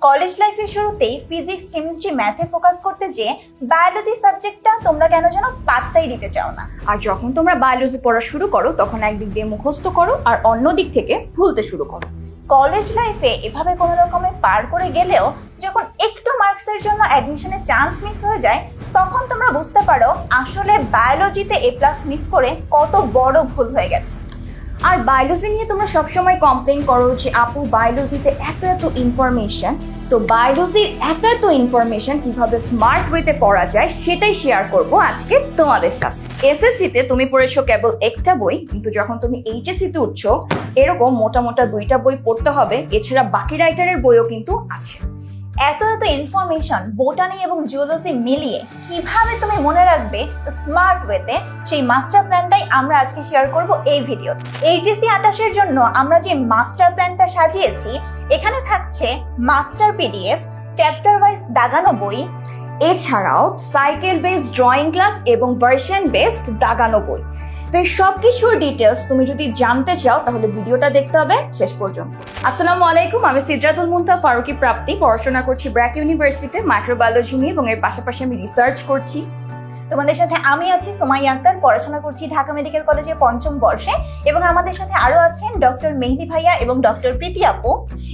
College লাইফের শুরুতেই physics chemistry ম্যাথে ফোকাস করতে যেয়ে বায়োলজি সাবজেক্টটা তোমরা কেন যেন পাত্তাই দিতে চাও না। আর যখন তোমরা বায়োলজি পড়া শুরু করো তখন একদিক দিয়ে মুখস্থ করো আর অন্য দিক থেকে ভুলতে শুরু করো। কলেজ লাইফে এভাবে কোনো রকমে পার করে গেলেও যখন একটু মার্কসের জন্য অ্যাডমিশনের চান্স মিস হয়ে যায় তখন তোমরা বুঝতে পারো আসলে বায়োলজিতে এ প্লাস মিস করে কত বড় ভুল হয়ে গেছে। আর বায়োলজি নিয়ে তোমরা সবসময় কমপ্লেন করো যে আপু বায়োলজিতে এত ইনফরমেশন, তো বায়োলজির এত ইনফরমেশন কিভাবে স্মার্ট ওয়েতে পড়া যায় সেটাই শেয়ার করব আজকে তোমাদের সাথে। এসএসসিতে তুমি পড়েছো কেবল একটা বই, কিন্তু যখন তুমি এইচএসসিতে উঠছো এরকম মোটা দুইটা বই পড়তে হবে, এছাড়া বাকি রাইটারের বইও কিন্তু আছে। এত ইনফরমেশন বোটানি এবং জিওলজি মিলিয়ে কিভাবে তুমি মনে রাখবে স্মার্ট ওয়েতে, সেই মাস্টার প্ল্যানটাই আমরা আজকে শেয়ার করব এই ভিডিওতে। এইচএসসি 28 এর জন্য আমরা যে মাস্টার প্ল্যানটা সাজিয়েছি এখানে থাকছে মাস্টার পিডিএফ, চ্যাপ্টার ওয়াইজ দাগানো বই, এছাড়াও সাইকেল বেসড ড্রয়িং ক্লাস এবং ভার্সন বেসড দাগানো বই। তো এই সব কিছুর ডিটেলস তুমি যদি জানতে চাও তাহলে ভিডিওটা দেখতে হবে শেষ পর্যন্ত। আসসালামু আলাইকুম, আমি সিদরাতুল মুনতাহা ফারুকী প্রাপ্তি, পড়াশোনা করছি ব্র্যাক ইউনিভার্সিটিতে মাইক্রোবায়োলজি নিয়ে এবং এর পাশাপাশি আমি রিসার্চ করছি। তোমাদের সাথে আমি আছি সুমাইয়া আক্তার, পড়াশোনা করছি ঢাকা মেডিকেল কলেজের 5ম বর্ষে এবং আমাদের সাথে আরো আছেন ডক্টর মেহেদি ভাইয়া এবং ডক্টর প্রীতি আপু,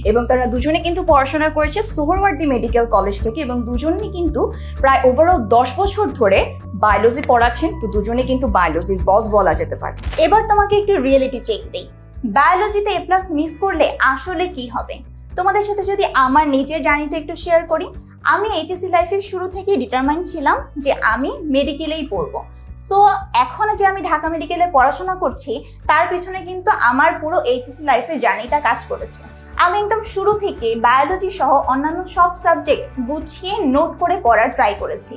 এবং তারা দুজনে কিন্তু পড়াশোনা করেছে সোহরাওয়ার্দী মেডিকেল কলেজ থেকে এবং দুজনেই কিন্তু প্রায় ওভারঅল 10 বছর ধরে বায়োলজি পড়াচ্ছেন। তো দুজনে কিন্তু বায়োলজির বস বলা যেতে পারে। এবার তোমাকে একটু রিয়েলিটি চেক দেই, বায়োলজিতে এ প্লাস মিস করলে আসলে কি হবে। তোমাদের সাথে যদি আমার নিজের জার্নিটা একটু শেয়ার করি, আমি এইচএসসি লাইফের শুরু থেকেই ডিটারমাইন্ড ছিলাম যে আমি মেডিকেলেই পড়বো। সো এখন যে আমি ঢাকা মেডিকেলে পড়াশোনা করছি তার পিছনে কিন্তু আমার পুরো এইচএসসি লাইফের জার্নিটা কাজ করেছে। আমি একদম শুরু থেকে বায়োলজি সহ অন্যান্য সব সাবজেক্ট গুছিয়ে নোট করে পড়ার ট্রাই করেছি।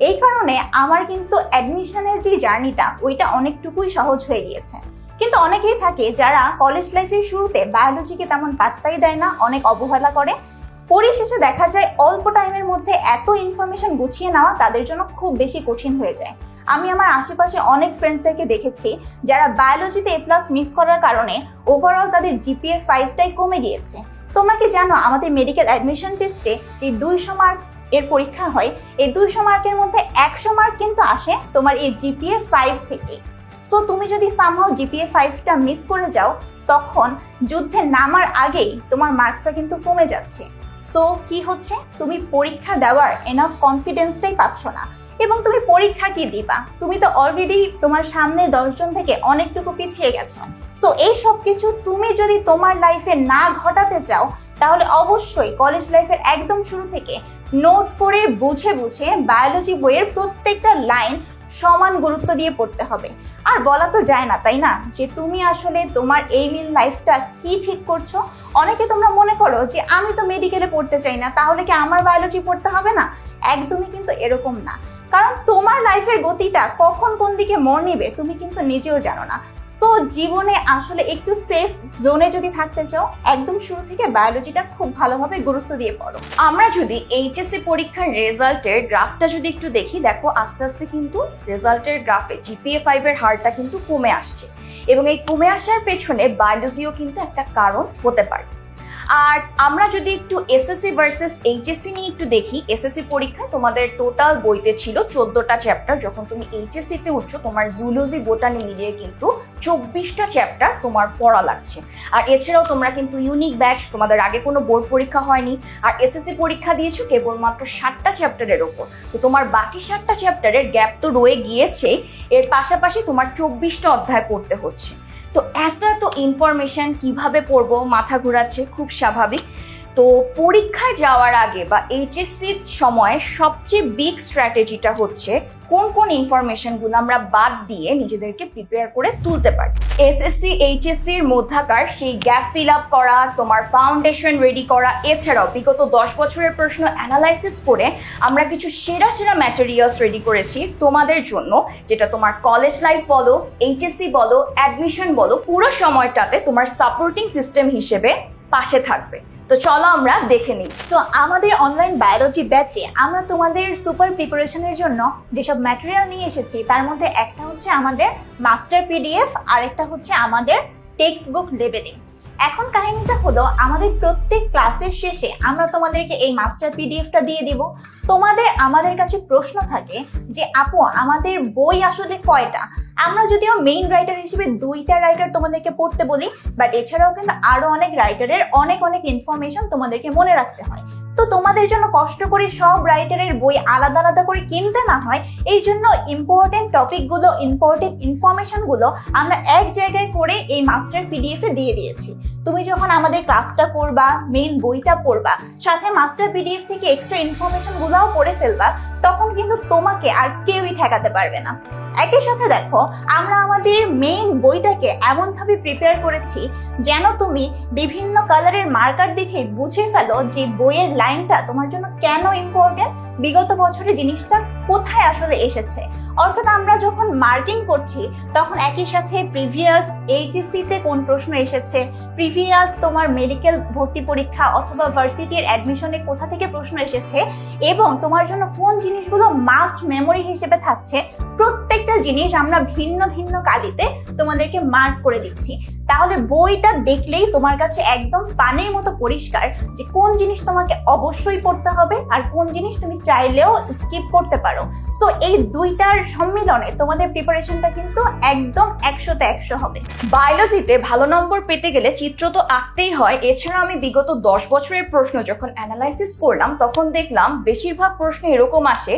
এই কারণে আমার কিন্তু অ্যাডমিশনের যে জার্নিটা ওইটা অনেকটুকুই সহজ হয়ে গিয়েছে। কিন্তু অনেকেই থাকে যারা কলেজ লাইফের শুরুতে বায়োলজিকে তেমন পাত্তাই দেয় না, অনেক অবহেলা করে। পরিশেষে দেখা যায় অল্প টাইমের মধ্যে এত ইনফরমেশন গুছিয়ে নেওয়া তাদের জন্য খুব বেশি কঠিন হয়ে যায়। আমি আমার আশেপাশে অনেক ফ্রেন্ডসদেরকে দেখেছি যারা বায়োলজিতে এ প্লাস মিস করার কারণে ওভারঅল তাদের জিপিএ 5টাই কমে গিয়েছে। তোমরা কি জানো আমাদের মেডিকেল অ্যাডমিশন টেস্টে যে 200 মার্ক এর পরীক্ষা হয়, এই 200 মার্কের মধ্যে 100 মার্ক কিন্তু আসে তোমার এই জিপিএ 5 থেকে। সো তুমি যদি সামহাও জিপিএ 5টা মিস করে যাও তখন যুদ্ধে নামার আগেই তোমার মার্কসটা কিন্তু কমে যাচ্ছে। সো কি হচ্ছে, তুমি পরীক্ষা দেওয়ার এনাফ কনফিডেন্সটাই পাচ্ছ না এবং তুমি পরীক্ষা কি দিবা, তুমি তো অলরেডি তোমার সামনের 10 জন থেকে অনেকটুকু পিছিয়ে গেছো। সো এই সব কিছু তুমি যদি তোমার লাইফে না ঘটাতে চাও তাহলে অবশ্যই কলেজ লাইফের একদম শুরু থেকে নোট করে বুঝে বায়োলজি বইয়ের প্রত্যেকটা লাইন সমান গুরুত্ব দিয়ে পড়তে হবে। আর বলা তো যায় না তাই না যে তুমি আসলে তোমার এই মিল লাইফটা কি ঠিক করছো। অনেকে তোমরা মনে করো যে আমি তো মেডিকেলে পড়তে চাই না, তাহলে কি আমার বায়োলজি পড়তে হবে না? একদমই কিন্তু এরকম না, কারণ তোমার লাইফের গতিটা কখন কোন দিকে মোড় নিবে তুমি কিন্তু নিজেও জানো না। সো জীবনে আসলে একটু সেফ জোনে যদি থাকতে চাও একদম শুরু থেকে বায়োলজিটা খুব ভালোভাবে গুরুত্ব দিয়ে পড়ো। আমরা যদি এইচএসসি পরীক্ষার রেজাল্টের গ্রাফটা যদি একটু দেখি, দেখো আস্তে আস্তে কিন্তু রেজাল্টের গ্রাফে জিপিএ 5 এর হারটা কিন্তু কমে আসছে এবং এই কমে আসার পেছনে বায়োলজিও কিন্তু একটা কারণ হতে পারে। আর আমরা যদি একটু এসএসসি ভার্সেস এইচএসসি নিয়ে একটু দেখি, এসএসসি পরীক্ষায় তোমাদের টোটাল বইতে ছিল 14টা চ্যাপ্টার, যখন তুমি এইচএসসিতে উঠছো তোমার জুলজি বোটানি মিলিয়ে কিন্তু 24টা চ্যাপ্টার তোমার পড়া লাগছে। আর এছাড়াও তোমরা কিন্তু ইউনিক ব্যাচ, তোমাদের আগে কোনো বোর্ড পরীক্ষা হয়নি আর এসএসসি পরীক্ষা দিয়েছো কেবলমাত্র 7টা চ্যাপ্টারের ওপর। তো তোমার বাকি 7টা চ্যাপ্টারের গ্যাপ তো রয়ে গিয়েছে, এর পাশাপাশি তোমার 24টা অধ্যায় পড়তে হচ্ছে। তো এত ইনফরমেশন কিভাবে পড়বো, মাথা ঘোরাচ্ছে, খুব স্বাভাবিক। তো পরীক্ষায় যাওয়ার আগে বা এইচএসসির সময় সবচেয়ে বিগ স্ট্র্যাটেজিটা হচ্ছে কোন ইনফরমেশনগুলো আমরা বাদ দিয়ে নিজেদেরকে প্রিপেয়ার করে তুলতে পারি। এসএসসি এইচএসসির মধ্যাকার সেই গ্যাপ ফিল আপ করা, তোমার ফাউন্ডেশন রেডি করা, এছাড়াও বিগত 10 বছরের প্রশ্ন অ্যানালাইসিস করে আমরা কিছু সেরা ম্যাটেরিয়ালস রেডি করেছি তোমাদের জন্য, যেটা তোমার কলেজ লাইফ বলো, এইচএসসি বলো, অ্যাডমিশন বলো, পুরো সময়টাতে তোমার সাপোর্টিং সিস্টেম হিসেবে পাশে থাকবে। তো চলো আমরা দেখে নিই। তো আমাদের অনলাইন বায়োলজি ব্যাচে আমরা তোমাদের সুপার প্রিপারেশনের জন্য যেসব ম্যাটেরিয়াল নিয়ে এসেছি তার মধ্যে একটা হচ্ছে আমাদের মাস্টার পিডিএফ আর একটা হচ্ছে আমাদের টেক্সট বুক লেভেলিং। এখন কাহিনীটা হলো, আমাদের প্রত্যেক ক্লাসের শেষে আমরা তোমাদেরকে এই মাস্টার পিডিএফটা দিয়ে দিব। তোমাদের আমাদের কাছে প্রশ্ন থাকে যে আপু আমাদের বই আসলে কয়টা। আমরা যদিও মেইন রাইটার হিসেবে 2টা রাইটার তোমাদেরকে পড়তে বলি, বাট এছাড়াও কিন্তু আরো অনেক রাইটারের অনেক অনেক ইনফরমেশন তোমাদেরকে মনে রাখতে হয়। তো তোমাদের জন্য কষ্ট করে সব রাইটারের বই আলাদা আলাদা করে কিনতে না হয়, এই জন্য ইম্পর্টেন্ট টপিকগুলো, ইম্পর্টেন্ট ইনফরমেশনগুলো আমরা এক জায়গায় করে এই মাস্টার পিডিএফে দিয়ে দিয়েছি। তুমি যখন আমাদের ক্লাসটা করবা, মেইন বইটা পড়বা, সাথে মাস্টার পিডিএফ থেকে এক্সট্রা ইনফরমেশনগুলোও পড়ে ফেলবা, তখন কিন্তু তোমাকে আর কেউই ঠেকাতে পারবে না। একই সাথে দেখো, আমরা আমাদের মেইন বইটাকে এমনভাবে প্রিপেয়ার করেছি যেন তুমি বিভিন্ন কালারের মার্কার দেখে বুঝে ফেলো যে বইয়ের লাইনটা তোমার জন্য কেন ইম্পর্টেন্ট, বিগত বছরে জিনিসটা কোথায় আসলে এসেছে। অর্থাৎ আমরা যখন মার্কিং করছি তখন একই সাথে প্রিভিয়াস এইচএসসি তে কোন প্রশ্ন এসেছে, প্রিভিয়াস তোমার মেডিকেল ভর্তি পরীক্ষা অথবা ভার্সিটির অ্যাডমিশনে কোথা থেকে প্রশ্ন এসেছে এবং তোমার জন্য কোন জিনিসগুলো মাস্ট মেমোরি হিসেবে থাকছে, প্রত্যেকটা জিনিস আমরা ভিন্ন ভিন্ন কালিতে তোমাদেরকে মার্ক করে দিচ্ছি। তাহলে বইটা দেখলেই তোমার কাছে একদম পানির মতো পরিষ্কার যে কোন জিনিস তোমাকে অবশ্যই পড়তে হবে আর কোন জিনিস তুমি চাইলেও স্কিপ করতে পারো। সো এই দুইটার সম্মিলনে তোমাদের প্রিপারেশনটা কিন্তু একদম 100তে 100 হবে। বায়োলজিতে ভালো নম্বর পেতে গেলে চিত্র তো আঁকতেই হয়। এছাড়া আমি বিগত 10 বছরের প্রশ্ন যখন অ্যানালাইসিস করলাম তখন দেখলাম বেশিরভাগ প্রশ্ন এরকম আসে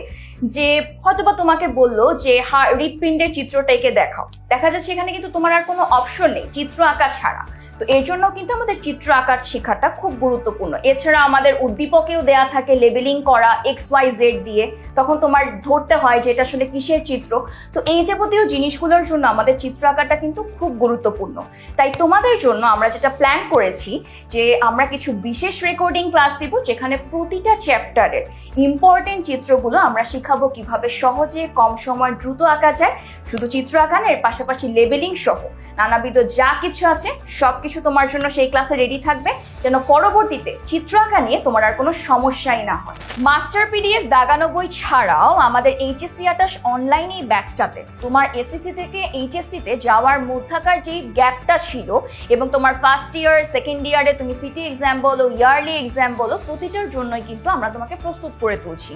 যে হয়তোবা তোমাকে বললো যে হৃৎপিণ্ডের চিত্রটা এঁকে দেখাও, দেখা যাচ্ছে এখানে কিন্তু তোমার আর কোনো অপশন নেই চিত্র আঁকা ছাড়া। তো এর জন্য কিন্তু আমাদের চিত্র আঁকার শেখাটা খুব গুরুত্বপূর্ণ। এছাড়া আমাদের উদ্দীপকেও দেয়া থাকে লেবেলিং করা XYZ দিয়ে, তখন তোমার ধরতে হয় যে এটা আসলে কিসের চিত্র। তো এই যাবতীয় জিনিসগুলোর জন্য আমাদের চিত্র আঁকাটা কিন্তু খুব গুরুত্বপূর্ণ। তাই তোমাদের জন্য আমরা যেটা প্ল্যান করেছি যে আমরা কিছু বিশেষ রেকর্ডিং ক্লাস দিব যেখানে প্রতিটা চ্যাপ্টারের ইম্পর্টেন্ট চিত্রগুলো আমরা শিখাবো কিভাবে সহজে কম সময় দ্রুত আঁকা যায়। শুধু চিত্র আঁকানোর পাশাপাশি লেবেলিং সহ নানাবিধ যা কিছু আছে সবকিছু তোমার জন্য সেই ক্লাসে রেডি থাকবে, যেন পরবর্তীতে চিত্র আঁকা নিয়ে তোমার আর কোনো সমস্যাই না হয়। মাস্টার পিডিএফ দাগানো বই ছাড়াও আমাদের এইচএসসি 28 অনলাইন এই ব্যাচটাতে তোমার এসএসসি থেকে এইচএসসি তে যাওয়ার মধ্যকার যে গ্যাপটা ছিল এবং তোমার ফার্স্ট ইয়ার সেকেন্ড ইয়ারে তুমি সিটি এক্সাম বলো, ইয়ারলি এক্সাম বলো, প্রতিটার জন্যই কিন্তু আমরা তোমাকে প্রস্তুত করে তুলছি।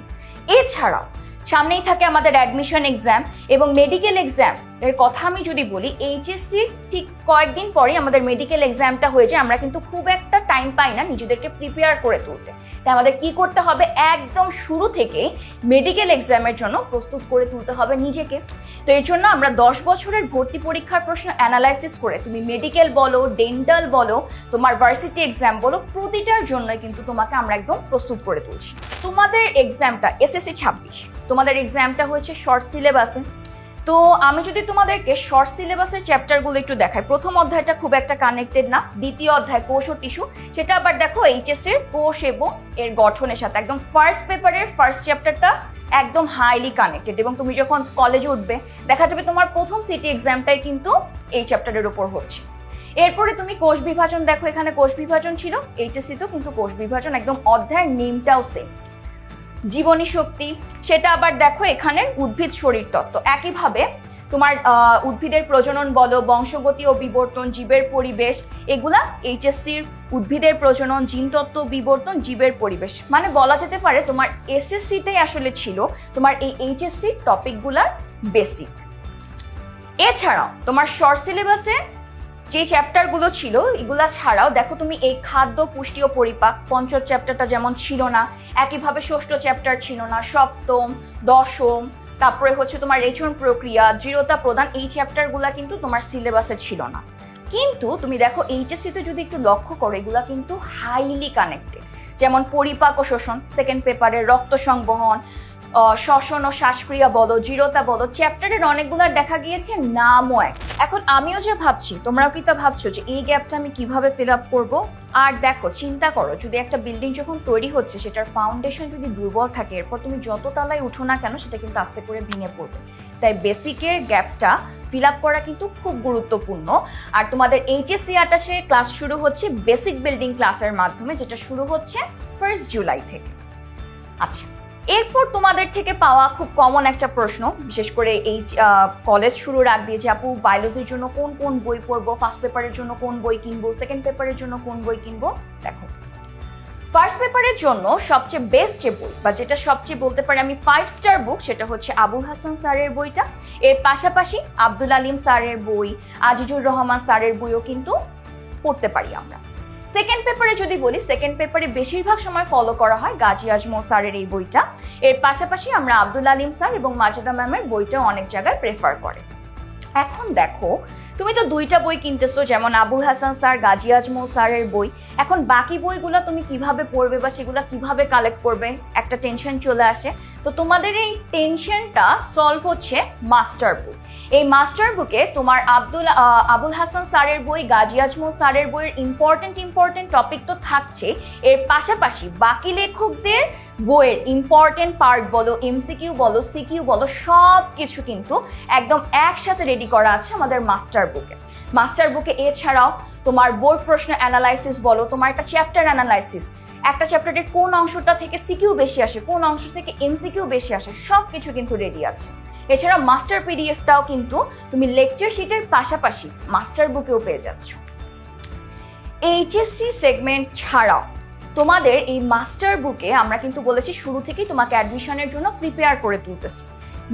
এছাড়াও সামনেই থাকে আমাদের অ্যাডমিশন এক্সাম এবং মেডিকেল এক্সাম এর কথা আমি যদি বলি, এইচএসসির ঠিক কয়েকদিন পরে আমাদের মেডিকেল এক্সামটা হয়ে যায়। আমরা কিন্তু খুব একটা টাইম পাই না নিজেদেরকে প্রিপেয়ার করে তুলতে। তাই আমাদের কি করতে হবে, একদম শুরু থেকে মেডিকেল এক্সামের জন্য প্রস্তুত করে তুলতে হবে নিজেকে। তো এর জন্য আমরা 10 বছরের ভর্তি পরীক্ষার প্রশ্ন অ্যানালাইসিস করে তুমি মেডিকেল বলো, ডেন্টাল বলো, তোমার ভার্সিটি এক্সাম বলো, প্রতিটার জন্যই কিন্তু তোমাকে আমরা একদম প্রস্তুত করে তুলছি। তোমাদের এক্সামটা এসএসসি 26, তোমাদের এক্সামটা হয়েছে শর্ট সিলেবাসে। তো আমি যদি তোমাদেরকে শর্ট সিলেবাসের চ্যাপ্টারগুলো একটু দেখাই, প্রথম অধ্যায়টা খুব একটা কানেক্টেড না, দ্বিতীয় অধ্যায় কোষ ও টিস্যু, সেটা আবার দেখো এইচএস এর কোষ এবং এর গঠনের সাথে একদম ফার্স্ট পেপারের ফার্স্ট চ্যাপ্টারটা একদম হাইলি কানেক্টেড। এবং তুমি যখন কলেজে উঠবে দেখা যাবে তোমার প্রথম সিটি এক্সামটাই কিন্তু এই চ্যাপ্টারের উপর হচ্ছে। এরপরে তুমি কোষ বিভাজন দেখো, এখানে কোষ বিভাজন ছিল, এইচএসসি তো কিন্তু কোষ বিভাজন একদম অধ্যায়ের নেমটাও সেম। জীবনী শক্তি, সেটা আবার দেখো এখানের উদ্ভিদ শরীর তত্ত্ব। একইভাবে তোমার উদ্ভিদের প্রজনন বলো, বংশগতি ও বিবর্তন, জীবের পরিবেশ, এগুলা এইচএসসির উদ্ভিদের প্রজনন, জিনতত্ত্ব, বিবর্তন, জীবের পরিবেশ। মানে বলা যেতে পারে তোমার এসএসসিটাই আসলে ছিল তোমার এই এইচএসসির টপিকগুলার বেসিক। এছাড়াও তোমার শর্ট সিলেবাসে যে চ্যাপ্টারগুলো ছিল এগুলা ছাড়াও দেখো তুমি এই খাদ্য, পুষ্টি ও পরিপাক, পঞ্চম চ্যাপ্টারটা যেমন ছিল না, একইভাবে ষষ্ঠ চ্যাপ্টার ছিল না, সপ্তম, দশম, তারপরে হচ্ছে তোমার রেচন প্রক্রিয়া, দৃঢ়তা প্রদান, এই চ্যাপ্টারগুলা কিন্তু তোমার সিলেবাসে ছিল না। কিন্তু তুমি দেখো এইচএসসিতে যদি একটু লক্ষ্য করো এগুলা কিন্তু হাইলি কানেক্টেড। যেমন পরিপাক ও শোষণ সেকেন্ড পেপারে, রক্ত সংবহন, শ্বসন ও শ্বাসক্রিয়া বলো, দৃঢ়তা বলো, চ্যাপ্টারের অনেকগুলো দেখা গিয়েছে নামও এক। এখন আমিও যে ভাবছি তোমরাও কি তা ভাবছো যে এই গ্যাপটা আমি কিভাবে ফিল আপ করবো। আর দেখো চিন্তা করো, যদি একটা বিল্ডিং যখন তৈরি হচ্ছে সেটার ফাউন্ডেশন যদি দুর্বল থাকে, এরপর তুমি যত তলায় উঠো না কেন সেটা কিন্তু আস্তে করে ভেঙে পড়বে। তাই বেসিকের গ্যাপটা ফিল আপ করা কিন্তু খুব গুরুত্বপূর্ণ। আর তোমাদের এইচএসসি 28 ক্লাস শুরু হচ্ছে বেসিক বিল্ডিং ক্লাসের মাধ্যমে, যেটা শুরু হচ্ছে 1 জুলাই থেকে। আচ্ছা, এরপর তোমাদের থেকে পাওয়া খুব কমন একটা প্রশ্ন, বিশেষ করে এই কলেজ শুরুর আগ দিয়ে, যে আপু বায়োলজির জন্য কোন কোন বই পড়বো, ফার্স্ট পেপারের জন্য কোন বই কিনবো, সেকেন্ড পেপারের জন্য কোন বই কিনবো। দেখো, ফার্স্ট পেপারের জন্য সবচেয়ে বেস্ট যে বই, বা যেটা সবচেয়ে বলতে পারি আমি 5 স্টার বুক, সেটা হচ্ছে আবুল হাসান স্যারের বইটা। এর পাশাপাশি আব্দুল আলিম স্যারের বই, আজিজুর রহমান স্যারের বইও কিন্তু পড়তে পারি আমরা। সেকেন্ড পেপারে যদি বলি, সেকেন্ড পেপারে বেশিরভাগ সময় ফলো করা হয় গাজী আজমল স্যারের এই বইটা। এর পাশাপাশি আমরা আব্দুল আলিম স্যার এবং মাজেদা ম্যামের বইটাও অনেক জায়গায় প্রেফার করে। এখন দেখো, তুমি তো 2টা বই কিনতেছো, যেমন আবুল হাসান স্যার, গাজী আজমল স্যারের বই। এখন বাকি বইগুলো তুমি কিভাবে পড়বে বা সেগুলো কিভাবে কালেক্ট করবে, একটা টেনশন চলে আসে। তো তোমাদের এই টেনশনটা সলভ হচ্ছে মাস্টার বুক। এই মাস্টার বুকে তোমার আবুল হাসান স্যারের বই, গাজী আজমল স্যারের বইয়ের ইম্পর্টেন্ট টপিক তো থাকছে, এর পাশাপাশি বাকি লেখকদের বইয়ের ইম্পর্টেন্ট পার্ট বলো, এমসিকিউ বলো, সিকিউ বলো, সব কিছু কিন্তু একদম একসাথে রেডি করা আছে আমাদের মাস্টার বুকে। মাস্টার বুকে এছাড়াও তোমার বোর্ড প্রশ্ন অ্যানালাইসিস বলো, তোমার একটা চ্যাপ্টার অ্যানালাইসিস, একটা চ্যাপ্টারের কোন অংশটা থেকে সিকিউ বেশি আসে, কোন অংশ থেকে এমসিকিউ বেশি আসে, সব কিছু কিন্তু রেডি আছে। এছাড়া মাস্টার পিডিএফটাও কিন্তু তুমি লেকচার শিটের পাশাপাশি মাস্টার বুকেও পেয়ে যাচ্ছ। এইচএসসি সেগমেন্ট ছাড়াও তোমাদের এই মাস্টার বুকে আমরা কিন্তু বলেছি শুরু থেকেই তোমাকে অ্যাডমিশনের জন্য প্রিপেয়ার করে তুলতেছি।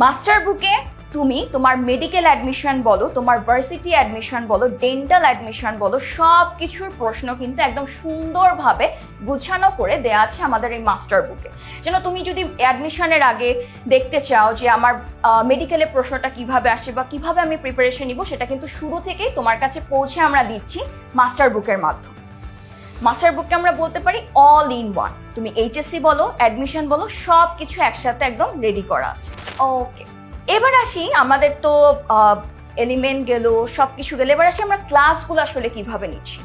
মাস্টার বুকে তুমি তোমার মেডিকেল অ্যাডমিশন বলো, তোমার ভার্সিটি অ্যাডমিশন বলো, ডেন্টাল অ্যাডমিশন বলো, সব কিছুর প্রশ্ন কিন্তু একদম সুন্দরভাবে গুছানো করে দেয়া আছে আমাদের এই মাস্টার বুকে। যেন তুমি যদি অ্যাডমিশনের আগে দেখতে চাও যে আমার মেডিকেলের প্রশ্নটা কিভাবে আসে বা কিভাবে আমি প্রিপারেশন নিব, সেটা কিন্তু শুরু থেকেই তোমার কাছে পৌঁছে আমরা দিচ্ছি মাস্টার বুকের মাধ্যমে। মাস্টার বুককে আমরা বলতে পারি অল ইন ওয়ান। তুমি এইচএসসি বলো, অ্যাডমিশন বলো, সব কিছু একসাথে একদম রেডি করা আছে। ওকে, এবার আসি, আমাদের তো এলিমেন্ট গেল, সবকিছু গেল, এবার আসি আমরা ক্লাসগুলো আসলে কিভাবে নিচ্ছি।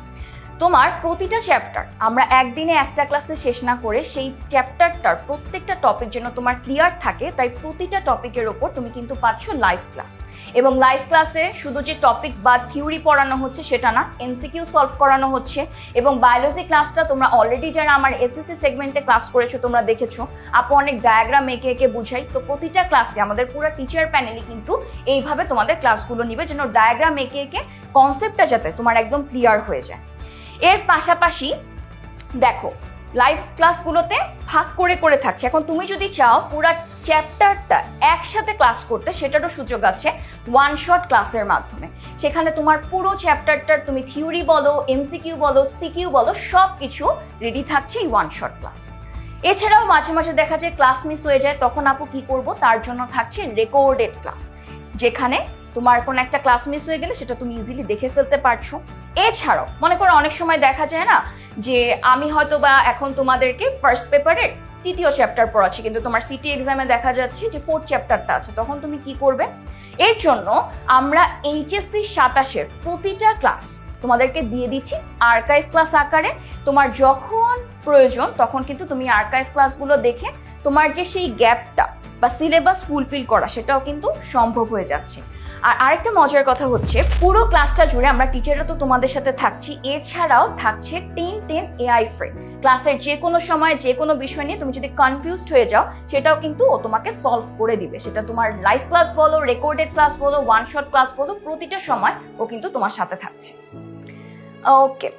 তোমার প্রতিটা চ্যাপ্টার আমরা একদিনে একটা ক্লাসে শেষ না করে সেই চ্যাপ্টারটার প্রত্যেকটা টপিক যেন তোমার ক্লিয়ার থাকে, তাই প্রতিটা টপিকের ওপর তুমি কিন্তু পাচ্ছ লাইভ ক্লাস। এবং লাইভ ক্লাসে শুধু যে টপিক বা থিওরি পড়ানো হচ্ছে সেটা না, এমসিকিউ সলভ করানো হচ্ছে। এবং বায়োলজি ক্লাসটা তোমরা অলরেডি যারা আমার এসএসসি সেগমেন্টে ক্লাস করেছো তোমরা দেখেছো, আপু অনেক ডায়াগ্রাম এঁকে এঁকে বুঝাই। তো প্রতিটা ক্লাসে আমাদের পুরো টিচার প্যানেলই কিন্তু এইভাবে তোমাদের ক্লাসগুলো নিবে, যেন ডায়াগ্রাম এঁকে এঁকে কনসেপ্টটা যাতে তোমার একদম ক্লিয়ার হয়ে যায়। এর পাশাপাশি দেখো, লাইভ ক্লাসগুলোতে ভাগ করে করে থাকছে। এখন তুমি যদি চাও পুরো চ্যাপ্টারটা একসাথে ক্লাস করতে, সেটারও সুযোগ আছে ওয়ান শট ক্লাসের মাধ্যমে। সেখানে তোমার পুরো চ্যাপ্টারটার তুমি থিওরি বলো, এমসিকিউ বলো, সিকিউ বলো, সব কিছু রেডি থাকছে এই ওয়ান শট ক্লাস। এছাড়াও মাঝে মাঝে দেখা যায় ক্লাস মিস হয়ে যায়, তখন আপু কি করব, তার জন্য থাকছে রেকর্ডেড ক্লাস, যেখানে তোমার কোনো একটা ক্লাস মিস হয়ে গেলে সেটা তুমি ইজিলি দেখে ফেলতে পারছো। এছাড়াও মনে করো অনেক সময় দেখা যায় না যে আমি হয়তো বা এখন তোমাদেরকে ফার্স্ট পেপারের 3য় চ্যাপ্টার পড়াচ্ছি, কিন্তু তোমার সিটি এক্সামে দেখা যাচ্ছে যে 4th চ্যাপ্টারটা আছে, তখন তুমি কি করবে? এর জন্য আমরা এইচএসসি 27-এর প্রতিটা ক্লাস তোমাদেরকে দিয়ে দিচ্ছি আর্কাইভ ক্লাস আকারে। তোমার যখন প্রয়োজন তখন কিন্তু তুমি আর্কাইভ ক্লাসগুলো দেখে তোমার যে সেই গ্যাপটা বা সিলেবাস ফুলফিল করা, সেটাও কিন্তু সম্ভব হয়ে যাচ্ছে। আর আরেকটা মজার কথা হচ্ছে, পুরো ক্লাসটা জুড়ে আমরা টিচাররা তো তোমাদের সাথে থাকছি, এছাড়াও থাকছে 10 AI ফ্রেন্ড। ক্লাসের যে কোনো সময় যে কোনো বিষয় নিয়ে তুমি যদি কনফিউজড হয়ে যাও, সেটাও কিন্তু ও তোমাকে সলভ করে দিবে। সেটা তোমার লাইভ ক্লাস বলো, রেকর্ডেড ক্লাস বলো, ওয়ান শট ক্লাস বলো, প্রতিটা সময় ও কিন্তু তোমার সাথে থাকছে। ওকে,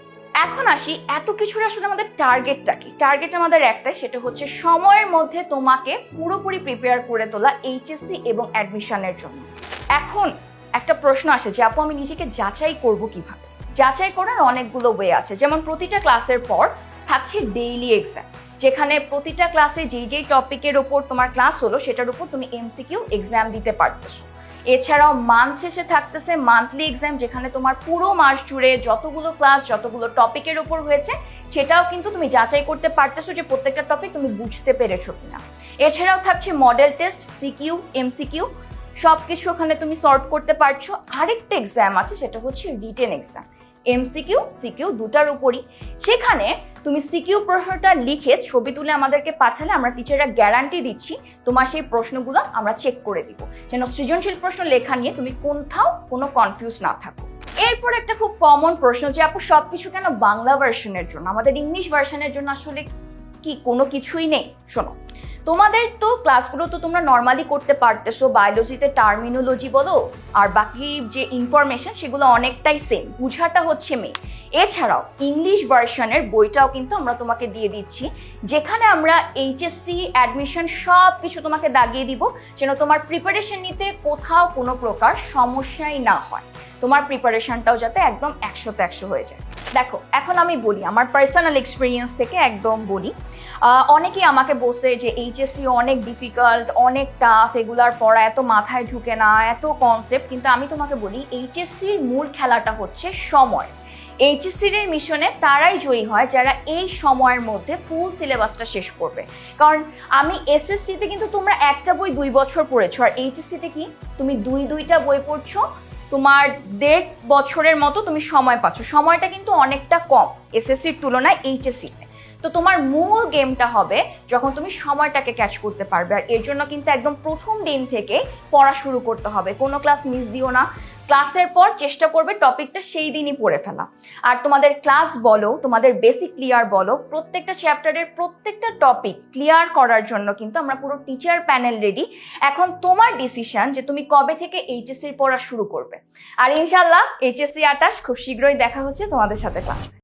এখন আসি এত কিছুর আসলে আমাদের টার্গেটটা কি। টার্গেট আমাদের একটাই, সেটা হচ্ছে সময়ের মধ্যে তোমাকে পুরোপুরি প্রিপেয়ার করে তোলা এইচএসসি এবং অ্যাডমিশনের জন্য। এখন একটা প্রশ্ন আসে যে আপু আমি নিজেকে যাচাই করব কিভাবে? যাচাই করার অনেকগুলো ওয়ে আছে। যেমন প্রতিটা ক্লাসের পর থাকছে ডেইলি এক্সাম, যেখানে প্রতিটা ক্লাসে যেই টপিকের ওপর তোমার ক্লাস হলো সেটার উপর তুমি এমসিকিউ এক্সাম দিতে পারতেছো। এছাড়াও মান্থ শেষে থাকতেছে মান্থলি এক্সাম, যেখানে তোমার পুরো মাস জুড়ে যতগুলো ক্লাস যতগুলো টপিকের ওপর হয়েছে সেটাও কিন্তু তুমি যাচাই করতে পারতেছো যে প্রত্যেকটা টপিক তুমি বুঝতে পেরেছো কিনা। এছাড়াও থাকছে মডেল টেস্ট, সিকিউ, এমসিকিউ, সবকিছু ওখানে তুমি সর্ট করতে পারছো। আরেকটা এক্সাম আছে, সেটা হচ্ছে রিটেন এক্সাম, এমসিকিউ সিকিউ দুটার উপরই। সেখানে তুমি সিকিউ প্রশ্নটা লিখে ছবি তুলে আমাদেরকে পাঠালে আমরা টিচাররা গ্যারান্টি দিচ্ছি তোমার সেই প্রশ্নগুলো আমরা চেক করে দিব, যেন সৃজনশীল প্রশ্ন লেখা নিয়ে তুমি কোথাও কোনো কনফিউজ না থাকো। এরপর একটা খুব কমন প্রশ্ন যে আপু সবকিছু কেন বাংলা ভার্সনের জন্য, আমাদের ইংলিশ ভার্সনের জন্য আসলে কি কোনো কিছুই নেই? শোনো, তোমাদের তো ক্লাসগুলো তো তোমরা নর্মালি করতে পারতেছো, বায়োলজিতে টার্মিনোলজি বলো আর বাকি যে ইনফরমেশন সেগুলো অনেকটাই সেম, বুঝাটা হচ্ছে মেয়ে। এছাড়াও ইংলিশ ভার্সনের বইটাও কিন্তু আমরা তোমাকে দিয়ে দিচ্ছি, যেখানে আমরা এইচএসসি অ্যাডমিশন সব কিছু তোমাকে দাগিয়ে দিব, যেন তোমার প্রিপারেশন নিতে কোথাও কোনো প্রকার সমস্যাই না হয়, তোমার প্রিপারেশনটাও যাতে একদম 100তে 100 হয়ে যায়। দেখো এখন আমি বলি আমার পার্সোনাল এক্সপিরিয়েন্স থেকে একদম বলি, অনেকেই আমাকে বলছে যে এইচএসসি অনেক ডিফিকাল্ট, অনেক টাফ, এগুলার পড়া এত মাথায় ঢুকে না, এত কনসেপ্ট। কিন্তু আমি তোমাকে বলি এইচএসসির মূল খেলাটা হচ্ছে সময়। এইচএসসির এই মিশনে তারাই জয়ী হয় যারা এই সময়ের মধ্যে ফুল সিলেবাসটা শেষ করবে। কারণ আমি এসএসসিতে কিন্তু তোমরা একটা বই 2 বছর পড়েছো, আর এইচএসসিতে কি তুমি দুইটা বই পড়ছো, তোমার 1.5 বছরের মতো তুমি সময় পাচ্ছ। সময়টা কিন্তু অনেকটা কম এসএসসির তুলনায় এইচএসসিতে। তো তোমার মূল গেমটা হবে যখন তুমি সময়টাকে ক্যাচ করতে পারবে, আর এর জন্য কিন্তু একদম প্রথম দিন থেকে পড়া শুরু করতে হবে, কোনো ক্লাস মিস দিও না। ক্লাসের পর চেষ্টা করবে টপিকটা সেই দিনই পড়ে ফেলা। আর তোমাদের ক্লাস বলো, তোমাদের বেসিক ক্লিয়ার বলো, প্রত্যেকটা চ্যাপ্টারের প্রত্যেকটা টপিক ক্লিয়ার করার জন্য কিন্তু আমরা পুরো টিচার প্যানেল রেডি। এখন তোমার ডিসিশন যে তুমি কবে থেকে এইচএসসির পড়া শুরু করবে। আর ইনশাল্লাহ এইচএসসি 28 খুব শীঘ্রই দেখা হচ্ছে তোমাদের সাথে ক্লাসে।